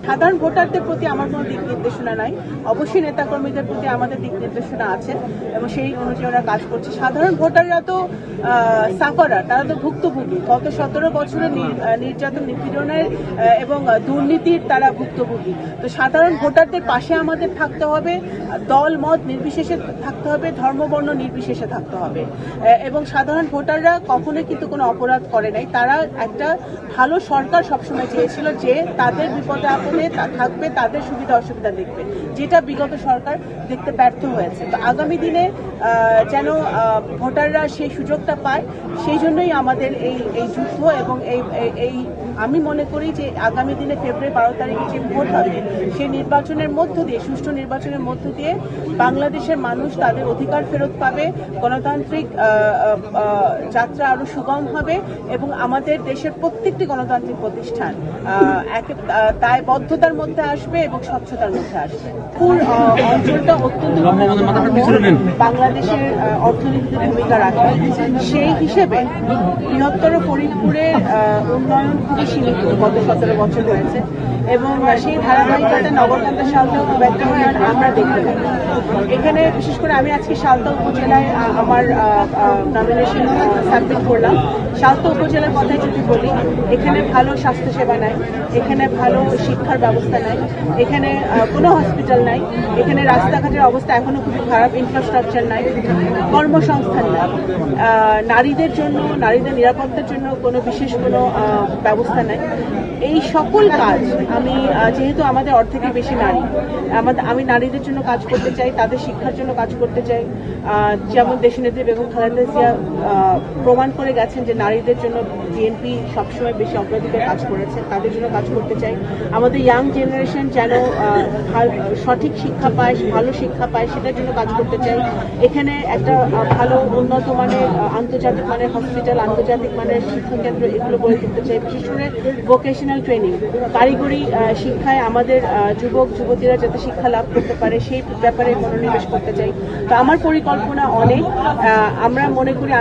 সাধারণ ভোটারদের প্রতি আমার কোনো দিক নির্দেশনা নাই, অবশ্যই নেতাকর্মীদের প্রতি আমাদের দিক নির্দেশনা আছে এবং সেই অনুযায়ী ওরা কাজ করছে। সাধারণ ভোটাররা তো সাফারার, তারা তো ভুক্তভোগী। গত 17 বছরের নির্যাতন, নিপীড়নের এবং দুর্নীতির তারা ভুক্তভোগী। তো সাধারণ ভোটারদের পাশে আমাদের থাকতে হবে, দল মত নির্বিশেষে থাকতে হবে, ধর্মবর্ণ নির্বিশেষে থাকতে হবে। এবং সাধারণ ভোটাররা কখনোই কিন্তু কোনো অপরাধ করে নাই। তারা একটা ভালো সরকার সবসময় চেয়েছিল যে তাদের বিপদে আপদে থাকবে, তাদের সুবিধা অসুবিধা দেখবে, যেটা বিগত সরকার দেখতে ব্যর্থ হয়েছে। তো আগামী দিনে যেন ভোটাররা সেই সুযোগটা পায়, সেই জন্যই আমাদের এই যুদ্ধ এবং এই আমি মনে করি যে আগামী দিনে ফেব্রুয়ারি 12 তারিখে যে ভোট হবে, সেই নির্বাচনের মধ্য দিয়ে, সুষ্ঠু নির্বাচনের মধ্য দিয়ে বাংলাদেশের মানুষ তাদের অধিকার ফেরত পাবে, গণতান্ত্রিক যাত্রা আরো সুগম হবে এবং আমাদের দেশের প্রত্যেকটি গণতান্ত্রিক প্রতিষ্ঠান দায়বদ্ধতার মধ্যে আসবে এবং স্বচ্ছতার মধ্যে আসবে। অঞ্চলটা অত্যন্ত বাংলাদেশের অর্থনীতিতে ভূমিকা রাখে, সেই হিসেবে বৃহত্তর ফরিদপুরের উন্নয়ন খুবই সীমিত গত 17 বছর হয়েছে এবং সেই ধারাবাহিকতায় নগরকান্দা সালতা খুব একটা উন্নয়ন আমরা দেখতে পাই। এখানে বিশেষ করে আমি আজকে সালতা উপজেলায় আমার নমিনেশন সাবমিট করলাম। সালতা উপজেলার কথাই যদি বলি, এখানে ভালো স্বাস্থ্যসেবা নাই, এখানে ভালো শিক্ষার ব্যবস্থা নাই, এখানে কোনো হসপিটাল নাই, এখানে রাস্তাঘাটের অবস্থা এখনো খুবই খারাপ, ইনফ্রাস্ট্রাকচার নাই, কর্মসংস্থান নাই, নারীদের জন্য, নারীদের নিরাপত্তার জন্য কোনো বিশেষ কোনো ব্যবস্থা নাই। এই সকল কাজ আমি, যেহেতু আমাদের অর্ধেকের বেশি নারী, আমি নারীদের জন্য কাজ করতে চাই, তাদের শিক্ষার জন্য কাজ করতে চাই। যেমন দেশনেত্রী বেগম খালেদা জিয়া প্রমাণ করে গেছেন যে নারীদের জন্য বিএনপি সবসময় বেশি অগ্রাধিকার কাজ করেছে, তাদের জন্য কাজ করতে চাই। আমাদের ইয়াং জেনারেশন যেন সঠিক শিক্ষা পায়, ভালো শিক্ষা পায়, সেটার জন্য কাজ করতে চাই। এখানে একটা ভালো উন্নত মানের আন্তর্জাতিক মানের হসপিটাল, আন্তর্জাতিক মানের শিক্ষাকেন্দ্র, এগুলো গড়ে তুলতে চাই। বিশেষ করে ভোকেশনাল ট্রেনিং, কারিগরি শিক্ষায় আমাদের যুবক যুবতীরা যাতে শিক্ষা লাভ করতে পারে, সেই ব্যাপারে মনোনিবেশ করতে চাই। তো আমার পরিকল্পনা অনেক।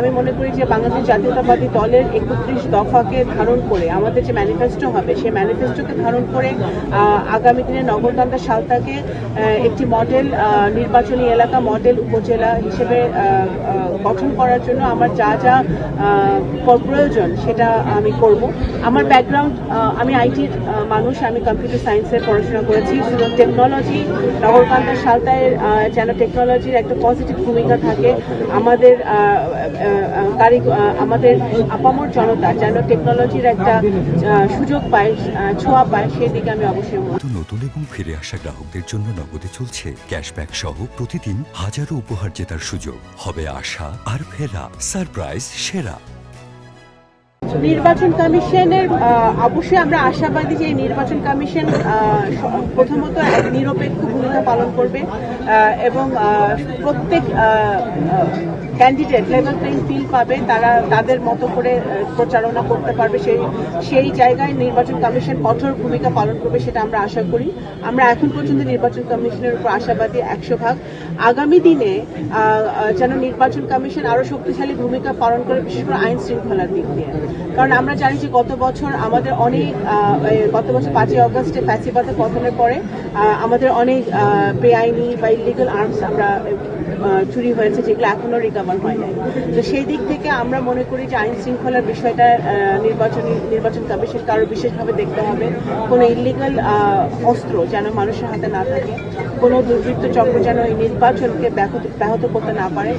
আমি মনে করি যে বাংলাদেশ জাতীয়তাবাদী দলের 31 দফাকে ধারণ করে আমাদের যে ম্যানিফেস্টো হবে, সেই ম্যানিফেস্টোকে ধারণ করে আগামী দিনে নগরকান্দা সালতাকে একটি মডেল নির্বাচনী এলাকা, মডেল উপজেলা হিসেবে গঠন করার জন্য আমার যা যা প্রয়োজন সেটা আমি করব। আমার ব্যাকগ্রাউন্ড, আমি আইটির মানুষ, আমি কম্পিউটার সায়েন্সের পড়াশোনা করেছি। টেকনোলজি, নগরকান্দা সালতায় যেন টেকনোলজির একটা পজিটিভ ভূমিকা থাকে, আমাদের আপামর জনতা যেন টেকনোলজির একটা সুযোগ পায়, ছোঁয়া পায়, সেই দিকে আমি অবশ্যই। নতুন এবং ফিরে আসা গ্রাহকদের জন্য নগদে চলছে ক্যাশব্যাক সহ প্রতিদিন হাজারো উপহার জেতার সুযোগ। হবে আশা আর ফেরা, সারপ্রাইজ সেরা। নির্বাচন কমিশনের অবশ্যই আমরা আশাবাদী যে নির্বাচন কমিশন প্রথমত এক নিরপেক্ষ ভূমিকা পালন করবে এবং প্রত্যেক ক্যান্ডিডেট লেভেল প্লেইং ফিল্ড পাবে, তারা তাদের মতো করে প্রচারণা করতে পারবে। সেই জায়গায় নির্বাচন কমিশন কঠোর ভূমিকা পালন করবে, সেটা আমরা আশা করি। আমরা এখন পর্যন্ত নির্বাচন কমিশনের উপর আশাবাদী 100%। আগামী দিনে যেন নির্বাচন কমিশন আরো শক্তিশালী ভূমিকা পালন করে, বিশেষ করে আইন শৃঙ্খলার দিক দিয়ে। কারণ আমরা জানি যে গত বছর 5ই অগস্টে ফ্যাসিবাদের পতনের পরে আমাদের অনেক বেআইনি বা ইলিগাল আর্মস আমরা চুরি হয়েছে, যেগুলো এখনো রিকভার হয় নাই। তো সেই দিক থেকে আমরা মনে করি যে আইন শৃঙ্খলার বিষয়টা নির্বাচন কমিশনকে আরো বিশেষভাবে দেখতে হবে। কোনো ইলিগাল অস্ত্র যেন মানুষের হাতে না থাকে, কোনো দুর্বৃত্ত চক্র যেন এই নির্বাচনকে ব্যাহত করতে না পারে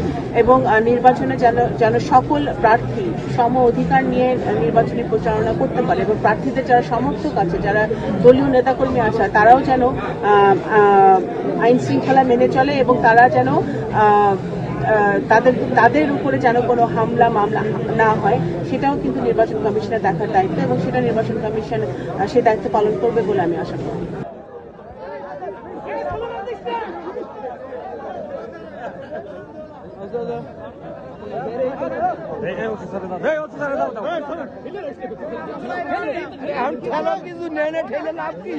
এবং নির্বাচনে যেন সকল প্রার্থী সম অধিকার নিয়ে নির্বাচনী প্রচারণা করতে পারে এবং প্রার্থীদের যারা সমর্থক আছে, যারা দলীয় নেতাকর্মী আছে, তারাও যেন আইন শৃঙ্খলা মেনে চলে এবং তারা যেন তাদের উপরে যেন কোনো মামলা না হয়, সেটাও কিন্তু নির্বাচন কমিশনের দেখার দায়িত্ব এবং সেটা নির্বাচন কমিশন সেই দায়িত্ব পালন করবে বলে আমি আশা করি। কিছু নেই না, ঠেলে লাভ কি?